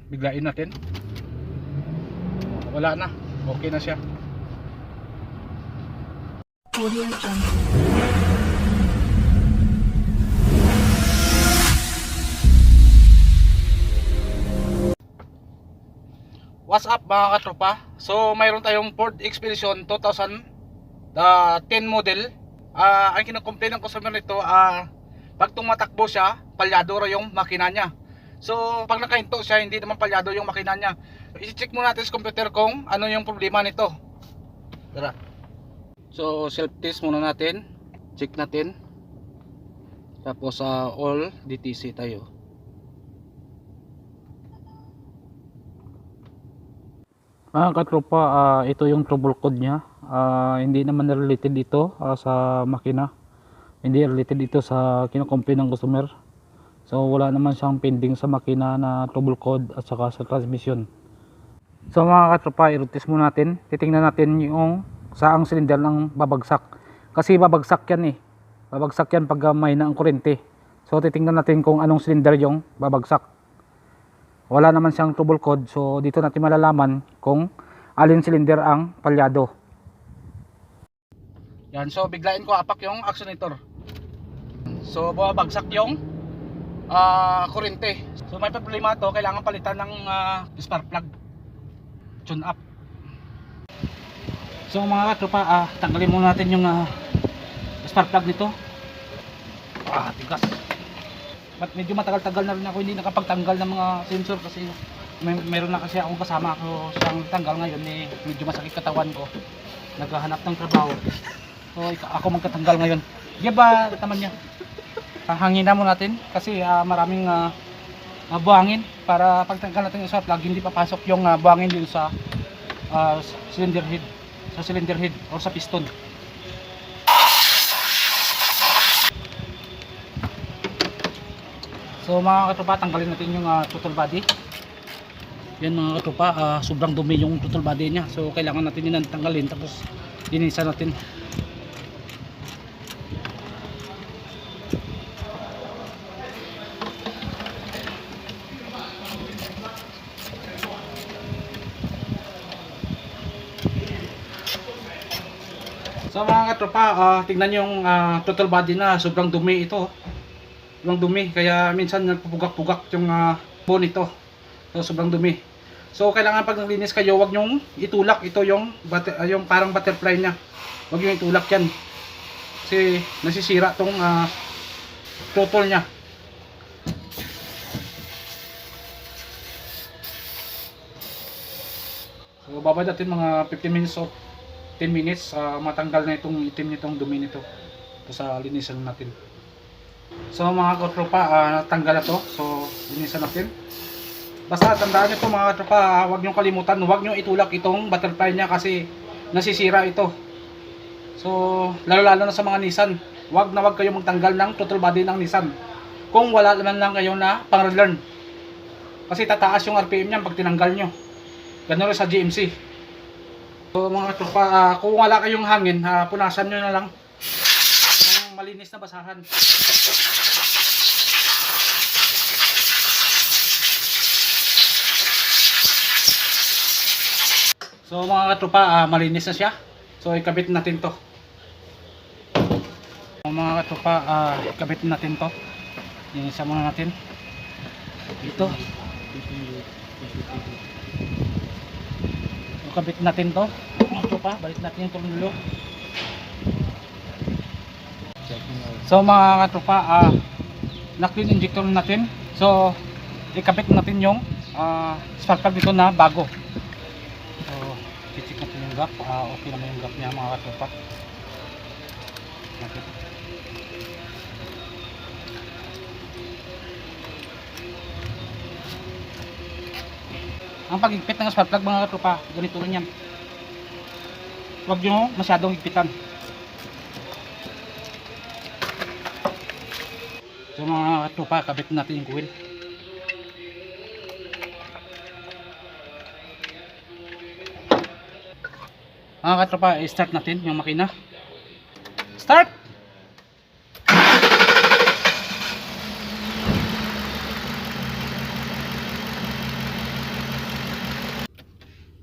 biglain natin. Wala na, okay na siya. Audio Jungle. What's up mga katropa? So mayroon tayong Ford Expedition 2010 model. Ang kino-complain ng customer nito, pag tumatakbo siya, palyado raw yung makina niya. So pag nakahinto siya, hindi naman palyado yung makina niya. I-check muna natin sa computer kung ano yung problema nito. Tara. So self test muna natin. Check natin. Tapos all DTC tayo. Mga katropa, ito yung trouble code nya. Hindi naman related ito sa makina. Hindi related ito sa kino-complain ng customer. So wala naman siyang pending sa makina na trouble code at saka sa transmission. So mga katropa, i-route muna natin. Titingnan natin yung saang cylinder ng babagsak. Kasi babagsak yan eh. Babagsak yan pag may na ang kuryente. So titingnan natin kung anong cylinder yung babagsak. Wala naman siyang trouble code, so dito natin malalaman kung alin cylinder ang palyado. Yan, so biglain ko apak yung accelerator. So babagsak yung kuryente. So may problema to, kailangan palitan ng spark plug. Tune up. So mga katropa, tanggalin muna natin yung spark plug nito. Tigas. But medyo matagal-tagal na rin ako hindi nakapagtanggal ng mga sensor kasi meron na kasi akong kasama ako siyang tanggal ngayon eh, medyo masakit katawan ko, naghahanap ng trabaho, so ako magkatanggal ngayon. Di ba naman niya, hanginan mo natin kasi maraming buhangin para pagtanggal natin yung spark plug hindi papasok yung buhangin dito sa cylinder head or sa piston. So mga katropa, tanggalin natin yung throttle body. Yan mga katropa, sobrang dumi yung throttle body nya. So kailangan natin yun tanggalin tapos linisan natin. So mga katropa, tingnan yung throttle body na sobrang dumi ito. Sobrang dumi, kaya minsan nagpupugak-pugak yung bone nito. So sobrang dumi. So kailangan pag naglinis kayo, wag nyong itulak ito yung parang butterfly nya. Wag yung itulak yan. Kasi nasisira tong throttle nya. So babad natin mga 15 minutes o 10 minutes matanggal na itong itim nitong dumi nito. Tapos linisan natin. So mga katropa, tanggal na to. So linisan natin. Basta tandaan nyo po mga katropa, huwag nyo kalimutan, huwag nyo itulak itong butterfly nya kasi nasisira ito. So lalo na sa mga Nissan, huwag kayong magtanggal ng throttle body ng Nissan kung wala naman lang kayo na pang relearn, kasi tataas yung RPM nya pag tinanggal nyo. Ganun rin sa GMC. So mga katropa, kung wala kayong hangin, punasan nyo na lang ng malinis na basahan. So mga katropa, malinis na siya. So ikabit natin to. Mga katropa, ikabit natin to. Linisan muna natin ito. Ikabit natin to. Mga katropa, balik natin yung tornilyo. So mga katropa, na-clean injector natin. So ikabit natin yung spark plug dito na bago. I-check natin yung gap. Okay naman yung gap niya mga katropa. Okay. Ang pag-igpit ng spark plug mga katropa, ganito lang yan. Huwag nyo masyadong higpitan. So mga katropa, kabit natin yung coil. Mga katropa, i-start natin yung makina. Start!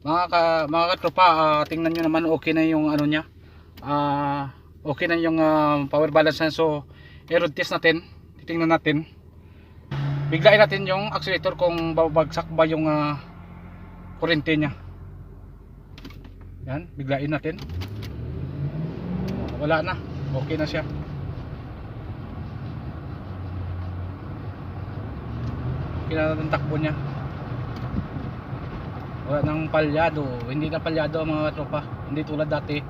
Mga katropa, tingnan nyo naman, okay na yung ano niya. Okay na yung power balance niya. So i-road test natin, titingnan natin, biglain natin yung accelerator kung babagsak ba yung kurente niya. Yan, biglain natin. Wala na, okay na siya. Okay na natin takbo niya. Wala nang palyado, hindi na palyado ang mga tropa. Hindi tulad dati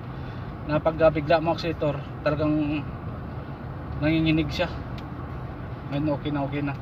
na pag bigla mo accelerator, talagang nanginginig siya. Ngayon okay na, okay na.